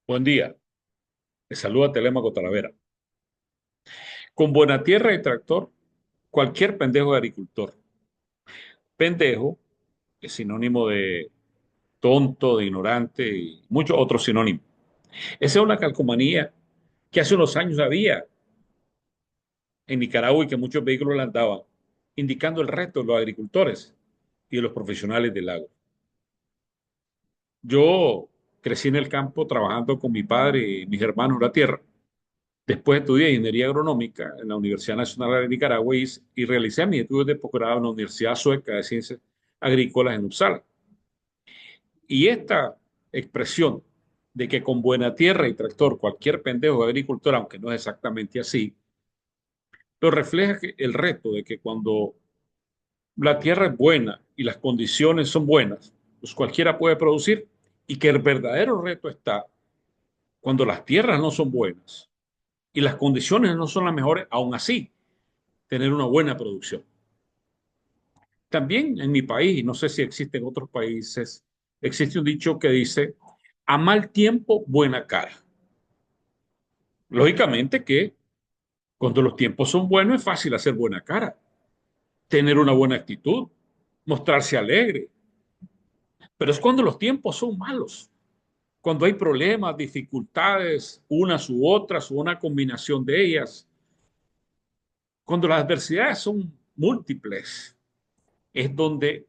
Buen día, le saluda Telémaco Talavera. Con buena tierra y tractor, cualquier pendejo es agricultor. Pendejo es sinónimo de tonto, de ignorante y muchos otros sinónimos. Esa es una calcomanía que hace unos años había en Nicaragua y que muchos vehículos la andaban, indicando el resto de los agricultores y de los profesionales del agro. Yo crecí en el campo trabajando con mi padre y mis hermanos la tierra. Después estudié ingeniería agronómica en la Universidad Nacional de Nicaragua y realicé mis estudios de posgrado en la Universidad Sueca de Ciencias Agrícolas en Uppsala. Y esta expresión de que con buena tierra y tractor cualquier pendejo es agricultor, aunque no es exactamente así, pero refleja el reto de que cuando la tierra es buena y las condiciones son buenas, pues cualquiera puede producir y que el verdadero reto está cuando las tierras no son buenas y las condiciones no son las mejores, aún así tener una buena producción. También en mi país, y no sé si existe en otros países, existe un dicho que dice, a mal tiempo, buena cara. Lógicamente que cuando los tiempos son buenos es fácil hacer buena cara, tener una buena actitud, mostrarse alegre, pero es cuando los tiempos son malos, cuando hay problemas, dificultades, unas u otras, o una combinación de ellas, cuando las adversidades son múltiples, es donde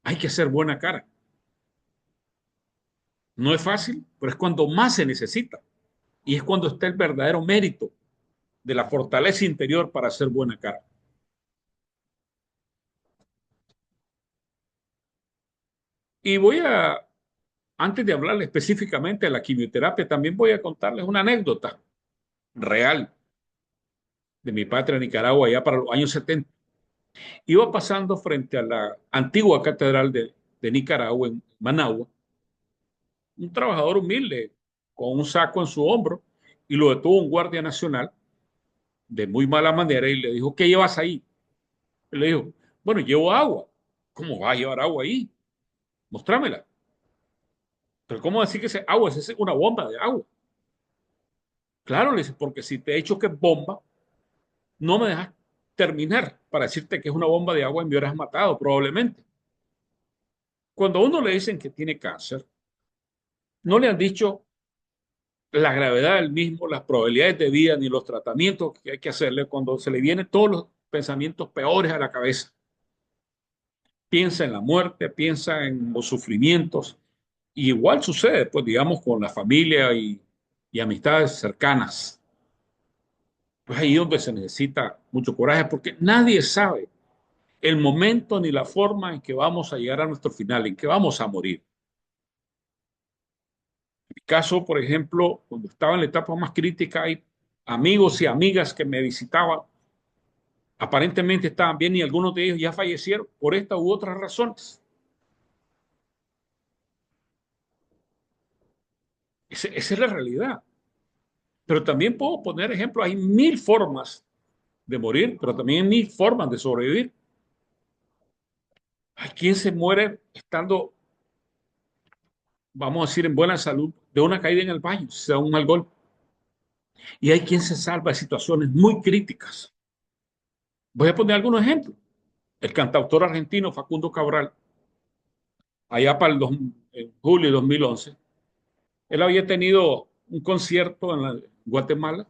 hay que hacer buena cara. No es fácil, pero es cuando más se necesita. Y es cuando está el verdadero mérito de la fortaleza interior para hacer buena cara. Y antes de hablarle específicamente de la quimioterapia, también voy a contarles una anécdota real de mi patria Nicaragua, ya para los años 70. Iba pasando frente a la antigua catedral de Nicaragua, en Managua, un trabajador humilde, con un saco en su hombro, y lo detuvo un guardia nacional de muy mala manera y le dijo, ¿qué llevas ahí? Y le dijo, bueno, llevo agua. ¿Cómo va a llevar agua ahí? Mostrámela. Pero ¿cómo decir que ese agua es una bomba de agua? Claro, le dice, porque si te he dicho que es bomba, no me dejas terminar para decirte que es una bomba de agua y me hubieras matado probablemente. Cuando a uno le dicen que tiene cáncer, no le han dicho la gravedad del mismo, las probabilidades de vida, ni los tratamientos que hay que hacerle cuando se le vienen todos los pensamientos peores a la cabeza. Piensa en la muerte, piensa en los sufrimientos. Y igual sucede, pues digamos, con la familia y amistades cercanas. Pues ahí es donde se necesita mucho coraje, porque nadie sabe el momento ni la forma en que vamos a llegar a nuestro final, en que vamos a morir. En mi caso, por ejemplo, cuando estaba en la etapa más crítica, hay amigos y amigas que me visitaban, aparentemente estaban bien y algunos de ellos ya fallecieron por esta u otras razones. Esa es la realidad. Pero también puedo poner ejemplos, hay mil formas de morir, pero también hay mil formas de sobrevivir. Hay quien se muere estando, vamos a decir, en buena salud de una caída en el baño, si se da un mal golpe. Y hay quien se salva de situaciones muy críticas. Voy a poner algunos ejemplos. El cantautor argentino Facundo Cabral, allá para en julio de 2011, él había tenido un concierto en Guatemala.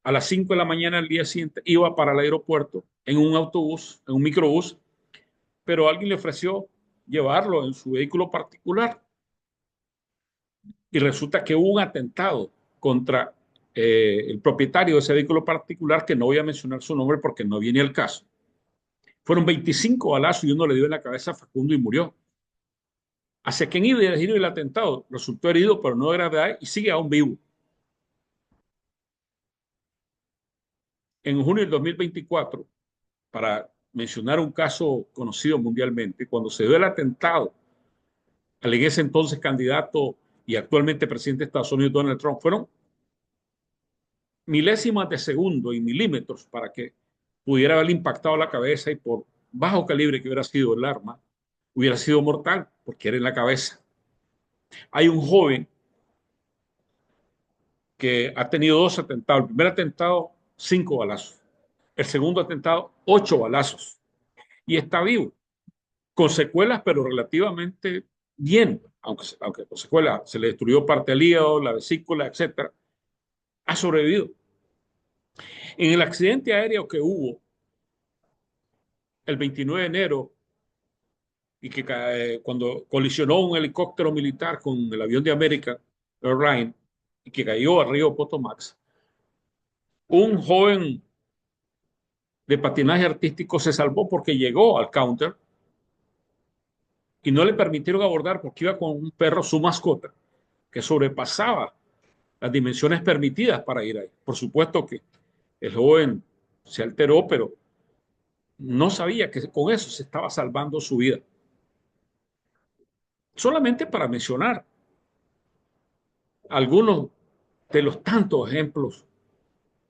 A las 5 de la mañana del día siguiente iba para el aeropuerto en un autobús, en un microbús, pero alguien le ofreció llevarlo en su vehículo particular. Y resulta que hubo un atentado contra el propietario de ese vehículo particular, que no voy a mencionar su nombre porque no viene al caso. Fueron 25 balazos y uno le dio en la cabeza a Facundo y murió. Hacia quien iba dirigido el atentado resultó herido, pero no de gravedad y sigue aún vivo. En junio del 2024, para mencionar un caso conocido mundialmente, cuando se dio el atentado al en ese entonces candidato y actualmente presidente de Estados Unidos, Donald Trump, fueron milésimas de segundo y milímetros para que pudiera haberle impactado la cabeza y por bajo calibre que hubiera sido el arma, hubiera sido mortal porque era en la cabeza. Hay un joven que ha tenido dos atentados. El primer atentado, 5 balazos. El segundo atentado, 8 balazos. Y está vivo, con secuelas, pero relativamente bien, aunque con secuelas se le destruyó parte del hígado, la vesícula, etcétera, ha sobrevivido. En el accidente aéreo que hubo el 29 de enero y que cuando colisionó un helicóptero militar con el avión de American Airlines y que cayó a Río Potomac, un joven de patinaje artístico se salvó porque llegó al counter y no le permitieron abordar porque iba con un perro, su mascota, que sobrepasaba las dimensiones permitidas para ir ahí. Por supuesto que el joven se alteró, pero no sabía que con eso se estaba salvando su vida. Solamente para mencionar algunos de los tantos ejemplos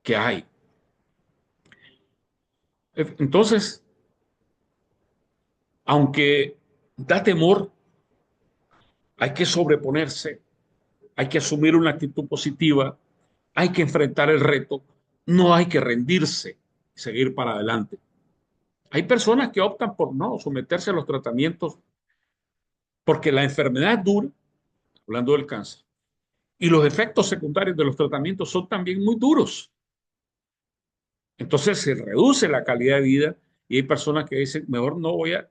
que hay. Entonces, aunque da temor, hay que sobreponerse, hay que asumir una actitud positiva, hay que enfrentar el reto, no hay que rendirse y seguir para adelante. Hay personas que optan por no someterse a los tratamientos porque la enfermedad es dura, hablando del cáncer, y los efectos secundarios de los tratamientos son también muy duros. Entonces se reduce la calidad de vida y hay personas que dicen, mejor no voy a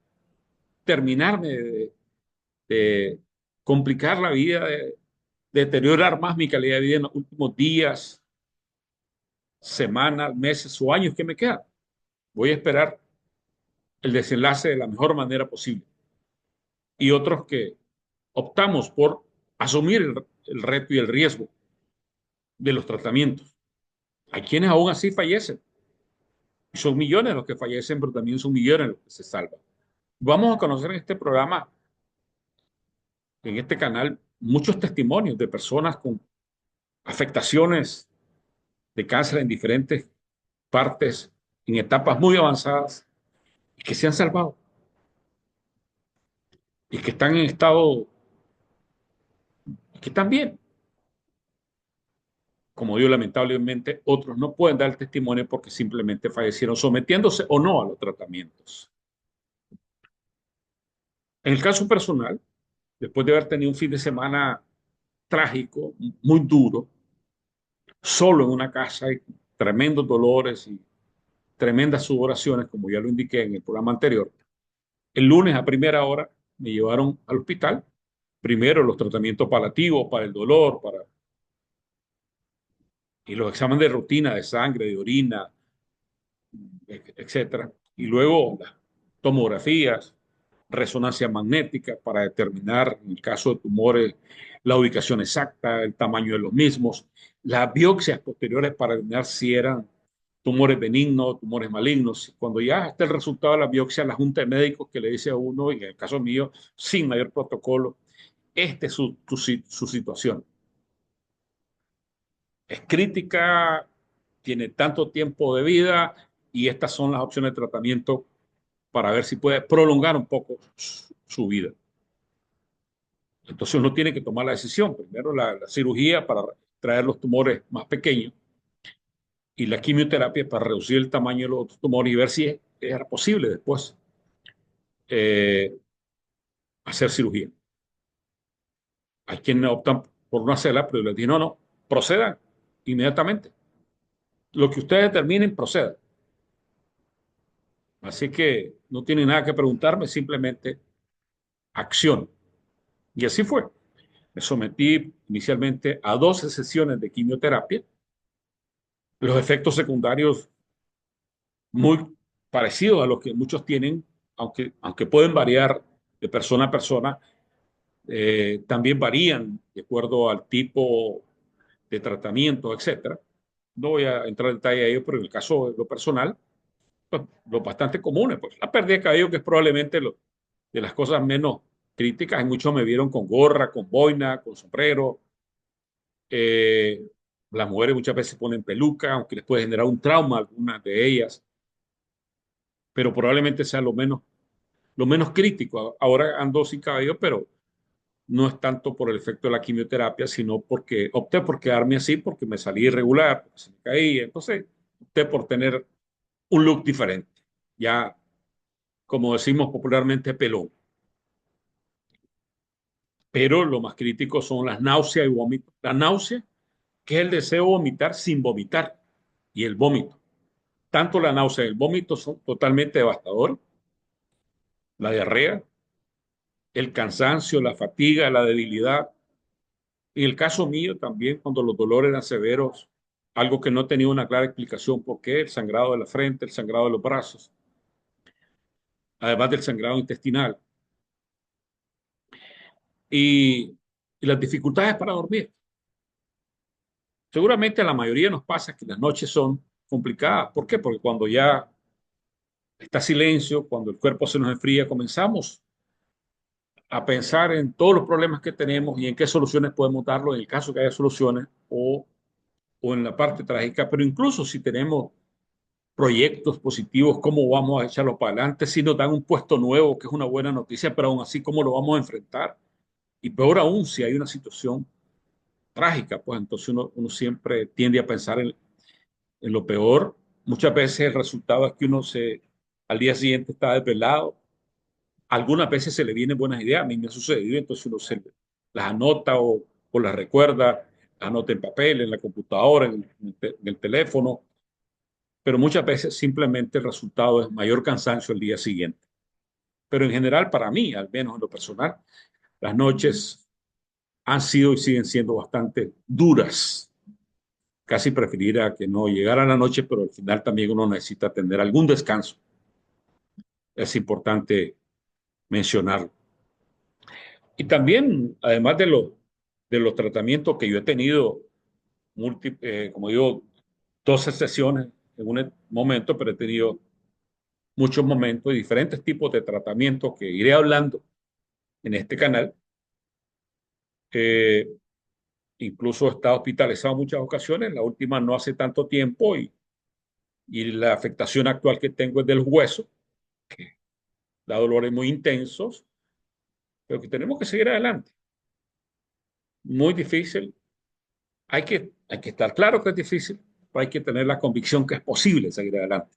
terminarme de complicar la vida, de deteriorar más mi calidad de vida en los últimos días, semanas, meses o años que me quedan. Voy a esperar el desenlace de la mejor manera posible. Y otros que optamos por asumir el reto y el riesgo de los tratamientos. Hay quienes aún así fallecen. Y son millones los que fallecen, pero también son millones los que se salvan. Vamos a conocer en este programa, en este canal, muchos testimonios de personas con afectaciones de cáncer en diferentes partes, en etapas muy avanzadas, y que se han salvado y que están en estado, que están bien. Como digo, lamentablemente, otros no pueden dar el testimonio porque simplemente fallecieron sometiéndose o no a los tratamientos. En el caso personal, después de haber tenido un fin de semana trágico, muy duro, solo en una casa, y tremendos dolores y tremendas sudoraciones, como ya lo indiqué en el programa anterior, el lunes a primera hora me llevaron al hospital. Primero los tratamientos paliativos para el dolor, y los exámenes de rutina de sangre, de orina, etcétera. Y luego las tomografías, resonancia magnética para determinar, en el caso de tumores, la ubicación exacta, el tamaño de los mismos, las biopsias posteriores para determinar si eran tumores benignos, tumores malignos. Cuando ya está el resultado de la biopsia, la junta de médicos que le dice a uno, y en el caso mío, sin mayor protocolo, esta es su situación. Es crítica, tiene tanto tiempo de vida y estas son las opciones de tratamiento para ver si puede prolongar un poco su vida. Entonces uno tiene que tomar la decisión. Primero la cirugía para traer los tumores más pequeños y la quimioterapia para reducir el tamaño de los tumores y ver si era posible después eh, hacer cirugía. Hay quienes optan por no hacerla, pero les digo, no, no, procedan inmediatamente. Lo que ustedes determinen, procedan. Así que no tienen nada que preguntarme, simplemente acción. Y así fue. Me sometí inicialmente a 12 sesiones de quimioterapia. Los efectos secundarios muy parecidos a los que muchos tienen, aunque pueden variar de persona a persona, también varían de acuerdo al tipo de tratamiento, etcétera. No voy a entrar en detalle a ello, pero en el caso de lo personal, pues, lo bastante comunes, pues la pérdida de cabello, que es probablemente de las cosas menos críticas. Hay muchos me vieron con gorra, con boina, con sombrero. Eh, las mujeres muchas veces ponen peluca, aunque les puede generar un trauma a algunas de ellas, pero probablemente sea lo menos crítico. Ahora ando sin cabello, pero no es tanto por el efecto de la quimioterapia, sino porque opté por quedarme así, porque me salí irregular, porque se me caía. Entonces, opté por tener un look diferente. Ya, como decimos popularmente, pelón. Pero lo más crítico son las náuseas y vómitos. La náusea, que es el deseo de vomitar sin vomitar, y el vómito. Tanto la náusea y el vómito son totalmente devastadores. La diarrea, el cansancio, la fatiga, la debilidad. En el caso mío también, cuando los dolores eran severos, algo que no tenía una clara explicación por qué, el sangrado de la frente, el sangrado de los brazos, además del sangrado intestinal y, y las dificultades para dormir. Seguramente a la mayoría nos pasa que las noches son complicadas. ¿Por qué? Porque cuando ya está silencio, cuando el cuerpo se nos enfría, comenzamos a pensar en todos los problemas que tenemos y en qué soluciones podemos darlo en el caso que haya soluciones o en la parte trágica, pero incluso si tenemos proyectos positivos, cómo vamos a echarlos para adelante, si nos dan un puesto nuevo, que es una buena noticia, pero aún así, cómo lo vamos a enfrentar. Y peor aún, si hay una situación trágica, pues entonces uno siempre tiende a pensar en lo peor. Muchas veces el resultado es que al día siguiente está desvelado. Algunas veces se le vienen buenas ideas, a mí me ha sucedido, entonces las anota o las recuerda, anota en papel, en la computadora, en el teléfono, pero muchas veces simplemente el resultado es mayor cansancio el día siguiente. Pero en general, para mí, al menos en lo personal, las noches han sido y siguen siendo bastante duras. Casi preferiría que no llegara la noche, pero al final también uno necesita tener algún descanso. Es importante mencionarlo. Y también, además de los tratamientos que yo he tenido, como digo, 12 sesiones en un momento, pero he tenido muchos momentos y diferentes tipos de tratamientos que iré hablando en este canal. Eh, Incluso he estado hospitalizado en muchas ocasiones, la última no hace tanto tiempo y la afectación actual que tengo es del hueso, que da dolores muy intensos, pero que tenemos que seguir adelante. Muy difícil. Hay que estar claro que es difícil, pero hay que tener la convicción que es posible seguir adelante.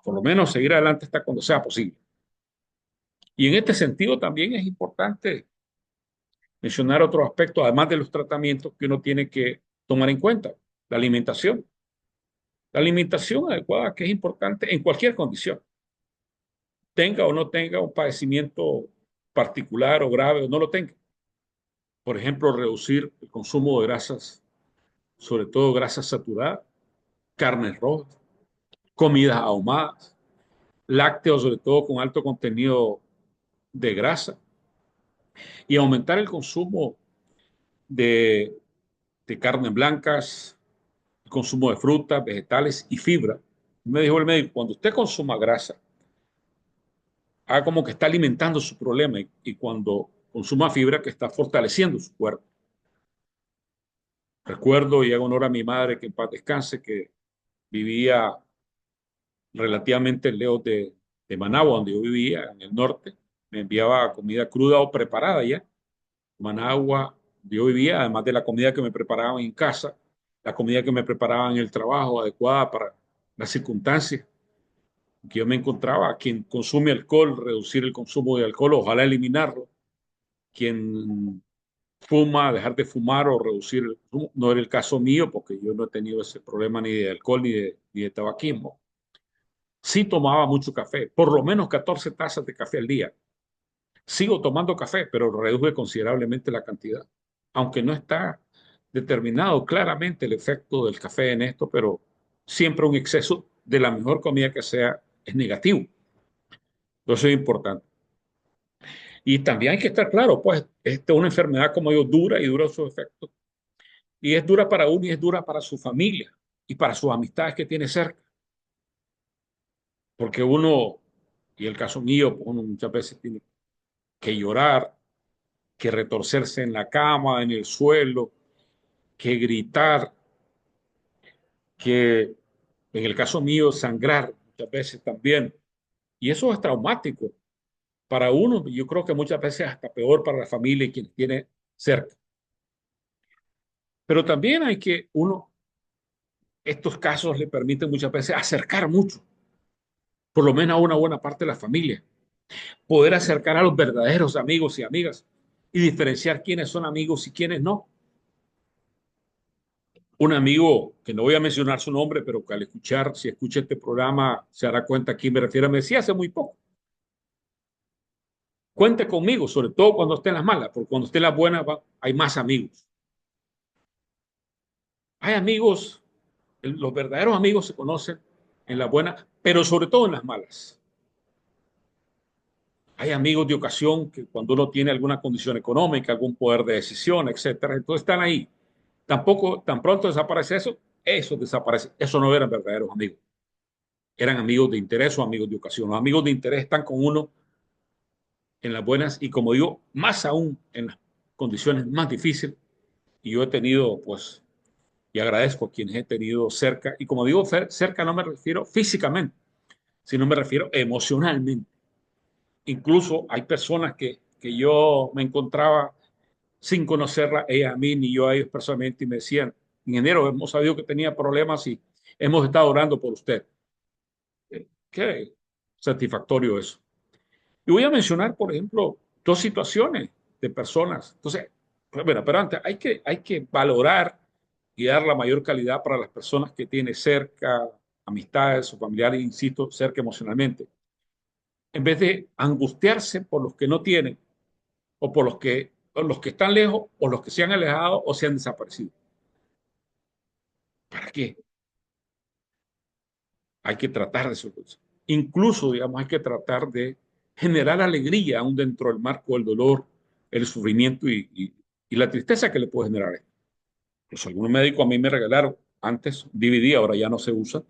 Por lo menos seguir adelante hasta cuando sea posible. Y en este sentido también es importante mencionar otros aspectos, además de los tratamientos que uno tiene que tomar en cuenta. La alimentación. La alimentación adecuada, que es importante en cualquier condición, tenga o no tenga un padecimiento particular o grave o no lo tenga. Por ejemplo, reducir el consumo de grasas, sobre todo grasas saturadas, carnes rojas, comidas ahumadas, lácteos, sobre todo con alto contenido de grasa, y aumentar el consumo de, de carnes blancas, el consumo de frutas, vegetales y fibra. Me dijo el médico, cuando usted consuma grasa, haga como que está alimentando su problema y cuando consuma fibra, que está fortaleciendo su cuerpo. Recuerdo y hago honor a mi madre, que en paz descanse, que vivía relativamente lejos de Managua, donde yo vivía, en el norte. Me enviaba comida cruda o preparada ya. Managua, donde yo vivía, además de la comida que me preparaban en casa, la comida que me preparaban en el trabajo, adecuada para las circunstancias en que yo me encontraba. Quien consume alcohol, reducir el consumo de alcohol, ojalá eliminarlo. Quien fuma, dejar de fumar o reducir el consumo. No era el caso mío porque yo no he tenido ese problema ni de alcohol ni de tabaquismo. Sí tomaba mucho café, por lo menos 14 tazas de café al día. Sigo tomando café, pero reduje considerablemente la cantidad. Aunque no está determinado claramente el efecto del café en esto, pero siempre un exceso de la mejor comida que sea es negativo. Eso es importante. Y también hay que estar claro, pues, esta es una enfermedad, como digo, dura y dura sus efectos. Y es dura para uno y es dura para su familia y para sus amistades que tiene cerca. Porque uno, y el caso mío, uno muchas veces tiene que llorar, que retorcerse en la cama, en el suelo, que gritar, que en el caso mío sangrar muchas veces también. Y eso es traumático. para uno, yo creo que muchas veces hasta peor para la familia y quien tiene cerca. Pero también hay que uno, estos casos le permiten muchas veces acercar mucho, por lo menos a una buena parte de la familia, poder acercar a los verdaderos amigos y amigas y diferenciar quiénes son amigos y quiénes no. Un amigo, que no voy a mencionar su nombre, pero que al escuchar, si escucha este programa, se dará cuenta a quién me refiero, me decía hace muy poco, cuente conmigo, sobre todo cuando esté en las malas, porque cuando esté en las buenas hay más amigos. Hay amigos, los verdaderos amigos se conocen en las buenas, pero sobre todo en las malas. Hay amigos de ocasión que cuando uno tiene alguna condición económica, algún poder de decisión, etcétera, entonces están ahí. Tampoco, tan pronto desaparece eso, eso desaparece. Eso no eran verdaderos amigos. Eran amigos de interés o amigos de ocasión. Los amigos de interés están con uno en las buenas y, como digo, más aún en las condiciones más difíciles. Y yo he tenido, pues, y agradezco a quienes he tenido cerca. Y como digo, cerca no me refiero físicamente, sino me refiero emocionalmente. Incluso hay personas que yo me encontraba sin conocerla, ella a mí ni yo a ellos personalmente, y me decían, ingeniero, hemos sabido que tenía problemas y hemos estado orando por usted. Qué satisfactorio eso. Y voy a mencionar, por ejemplo, dos situaciones de personas. Entonces, pues, bueno, pero antes hay que valorar y dar la mayor calidad para las personas que tiene cerca, amistades o familiares, insisto, cerca emocionalmente, en vez de angustiarse por los que no tienen o por los que están lejos o los que se han alejado o se han desaparecido. ¿Para qué? Hay que tratar de solucionar. Incluso, digamos, hay que tratar de generar alegría aún dentro del marco del dolor, el sufrimiento y la tristeza que le puede generar esto. Pues algunos médicos a mí me regalaron antes DVD, ahora ya no se usa,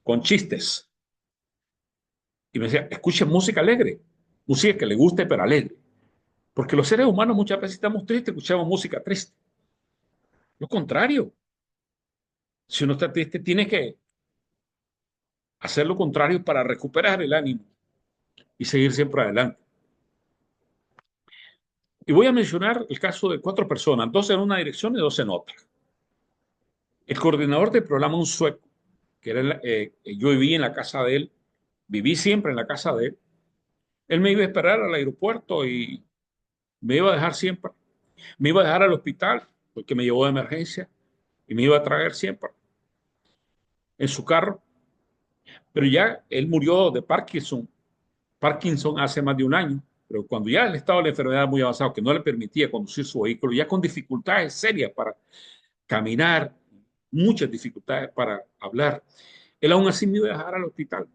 con chistes. Y me decía, escuche música alegre, música que le guste, pero alegre. Porque los seres humanos muchas veces estamos tristes, escuchamos música triste. Lo contrario, si uno está triste, tiene que hacer lo contrario para recuperar el ánimo y seguir siempre adelante. Y voy a mencionar el caso de cuatro personas, dos en una dirección y dos en otra. El coordinador del programa, un sueco, que era, yo viví en la casa de él, viví siempre en la casa de él. Él me iba a esperar al aeropuerto y me iba a dejar siempre. Me iba a dejar al hospital porque me llevó de emergencia y me iba a traer siempre en su carro. Pero ya él murió de Parkinson hace más de un año. Pero cuando ya el estado de la enfermedad era muy avanzado, que no le permitía conducir su vehículo, ya con dificultades serias para caminar, muchas dificultades para hablar, él aún así me iba a dejar al hospital.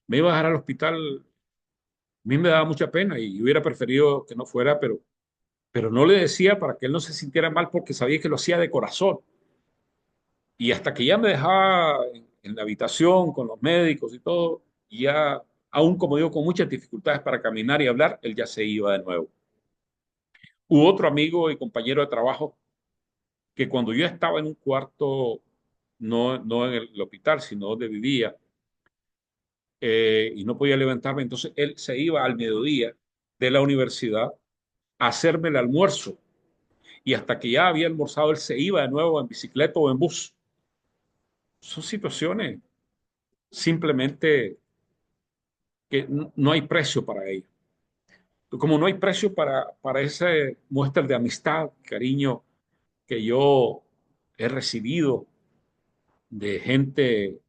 Me iba a dejar al hospital, a mí me daba mucha pena y hubiera preferido que no fuera, pero no le decía para que él no se sintiera mal porque sabía que lo hacía de corazón. Y hasta que ya me dejaba en la habitación con los médicos y todo, ya, aún como digo, con muchas dificultades para caminar y hablar, él ya se iba de nuevo. Hubo otro amigo y compañero de trabajo que cuando yo estaba en un cuarto, no en el hospital, sino donde vivía, y no podía levantarme, entonces él se iba al mediodía de la universidad a hacerme el almuerzo. Y hasta que ya había almorzado, él se iba de nuevo en bicicleta o en bus. Son situaciones simplemente que no hay precio para ello. Como no hay precio para ese muestra de amistad, cariño que yo he recibido de gente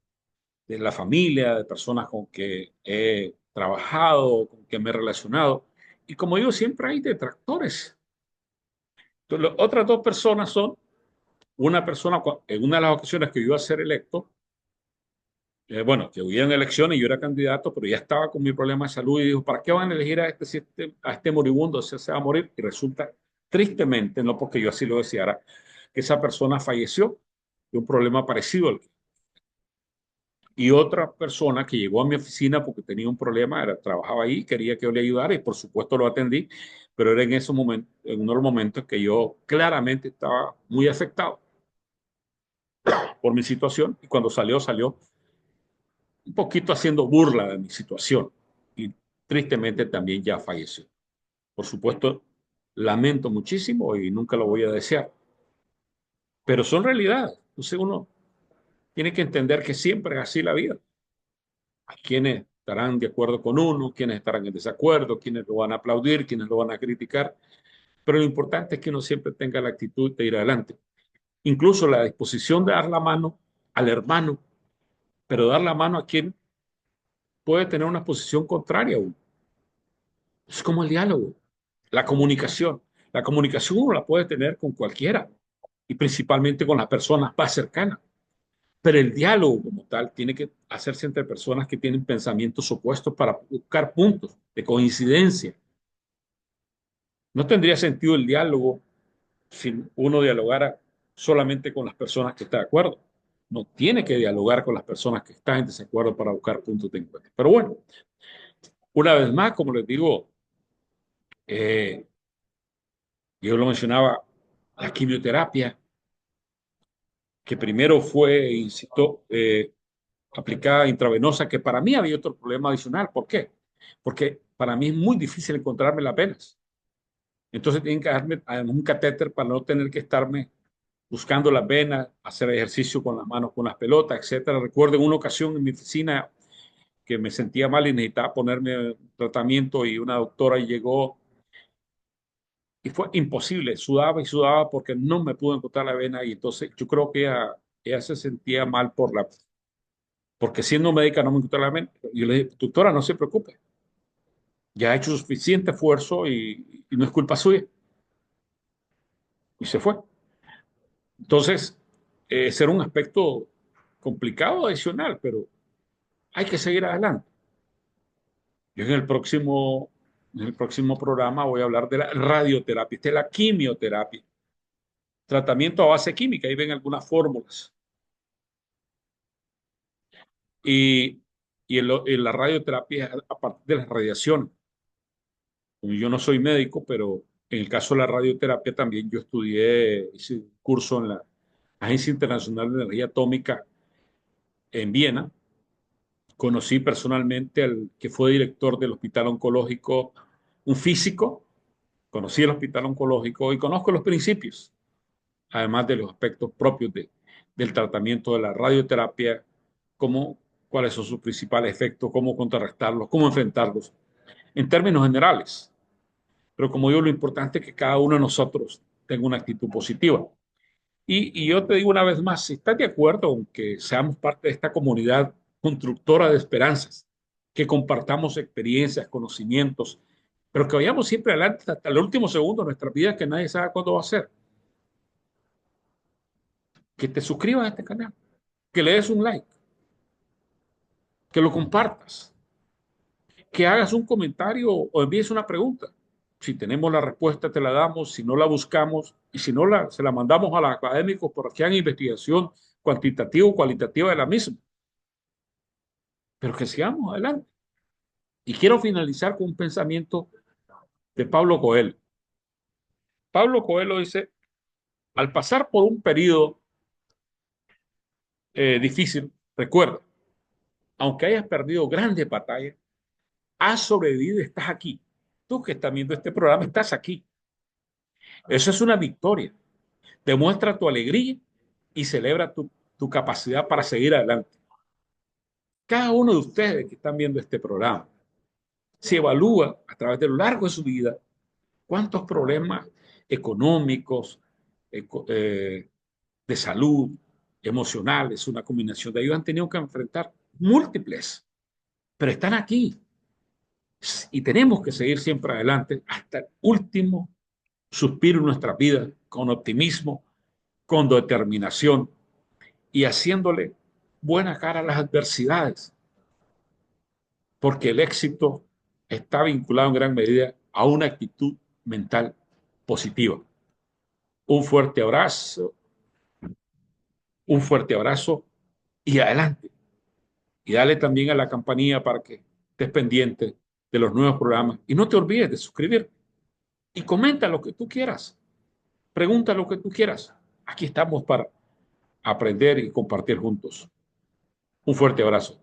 de la familia, de personas con que he trabajado, con que me he relacionado. Y como digo, siempre hay detractores. Entonces, las otras dos personas son una persona, en una de las ocasiones que yo iba a ser electo, bueno, que hubo en elecciones y yo era candidato, pero ya estaba con mi problema de salud y dijo, ¿para qué van a elegir a a este moribundo si se va a morir? Y resulta, tristemente, no porque yo así lo deseara, que esa persona falleció de un problema parecido al que. Y otra persona que llegó a mi oficina porque tenía un problema, trabajaba ahí, quería que yo le ayudara y por supuesto lo atendí, pero era en ese momento, en uno de los momentos que yo claramente estaba muy afectado por mi situación y cuando salió un poquito haciendo burla de mi situación. tristemente también ya falleció. Por supuesto, lamento muchísimo y nunca lo voy a desear, pero son realidades. Entonces uno tiene que entender que siempre es así la vida. Hay quienes estarán de acuerdo con uno, quienes estarán en desacuerdo, quienes lo van a aplaudir, quienes lo van a criticar, pero lo importante es que uno siempre tenga la actitud de ir adelante. Incluso la disposición de dar la mano al hermano, pero dar la mano a quien puede tener una posición contraria a uno. Es como el diálogo, la comunicación. La comunicación uno la puede tener con cualquiera y principalmente con las personas más cercanas. Pero el diálogo como tal tiene que hacerse entre personas que tienen pensamientos opuestos para buscar puntos de coincidencia. No tendría sentido el diálogo si uno dialogara solamente con las personas que están de acuerdo. No tiene que dialogar con las personas que están en desacuerdo para buscar puntos de encuentro. Pero bueno, una vez más, como les digo, eh, yo lo mencionaba, la quimioterapia, que primero fue, insisto, aplicada intravenosa, que para mí había otro problema adicional. ¿Por qué? Porque para mí es muy difícil encontrarme las venas. Entonces tienen que darme un catéter para no tener que estarme buscando las venas, hacer ejercicio con las manos, con las pelotas, etcétera. Recuerdo en una ocasión en mi oficina que me sentía mal y necesitaba ponerme tratamiento y una doctora llegó y fue imposible, sudaba y sudaba porque no me pudo encontrar la vena y entonces yo creo que ella se sentía mal porque siendo médica no me encontró la vena. Yo le dije, doctora, no se preocupe, ya ha hecho suficiente esfuerzo y no es culpa suya. Y se fue. Entonces, ese era un aspecto complicado adicional, pero hay que seguir adelante. Yo en el próximo programa voy a hablar de la radioterapia, de la quimioterapia, tratamiento a base química, ahí ven algunas fórmulas. Y, y la radioterapia es a partir de las radiaciones. Yo no soy médico, pero en el caso de la radioterapia también yo estudié, hice un curso en la Agencia Internacional de Energía Atómica en Viena. Conocí personalmente al que fue director del Hospital Oncológico, un físico. Conocí el Hospital Oncológico y conozco los principios, además de los aspectos propios del tratamiento de la radioterapia, cómo, cuáles son sus principales efectos, cómo contrarrestarlos, cómo enfrentarlos, en términos generales. Pero como digo, lo importante es que cada uno de nosotros tenga una actitud positiva. Y yo te digo una vez más, si estás de acuerdo con que seamos parte de esta comunidad constructora de esperanzas, que compartamos experiencias, conocimientos, pero que vayamos siempre adelante hasta el último segundo de nuestra vida que nadie sabe cuándo va a ser, que te suscribas a este canal, que le des un like, que lo compartas, que hagas un comentario o envíes una pregunta. Si tenemos la respuesta, te la damos. Si no la buscamos y si no se la mandamos a los académicos para que hagan investigación cuantitativa o cualitativa de la misma. Pero que sigamos adelante. Y quiero finalizar con un pensamiento de Pablo Coelho. Pablo Coelho dice, al pasar por un periodo difícil, recuerda, aunque hayas perdido grandes batallas, has sobrevivido y estás aquí. Tú que estás viendo este programa, estás aquí. Eso es una victoria. Demuestra tu alegría y celebra tu capacidad para seguir adelante. Cada uno de ustedes que están viendo este programa se evalúa a través de lo largo de su vida cuántos problemas económicos, de salud, emocionales, una combinación de ellos han tenido que enfrentar múltiples, pero están aquí y tenemos que seguir siempre adelante hasta el último suspiro en nuestra vida con optimismo, con determinación y haciéndole buena cara a las adversidades, porque el éxito está vinculado en gran medida a una actitud mental positiva. Un fuerte abrazo, un fuerte abrazo y adelante. Y dale también a la campanilla para que estés pendiente de los nuevos programas. Y no te olvides de suscribirte. Y comenta lo que tú quieras. Pregunta lo que tú quieras. Aquí estamos para aprender y compartir juntos. Un fuerte abrazo.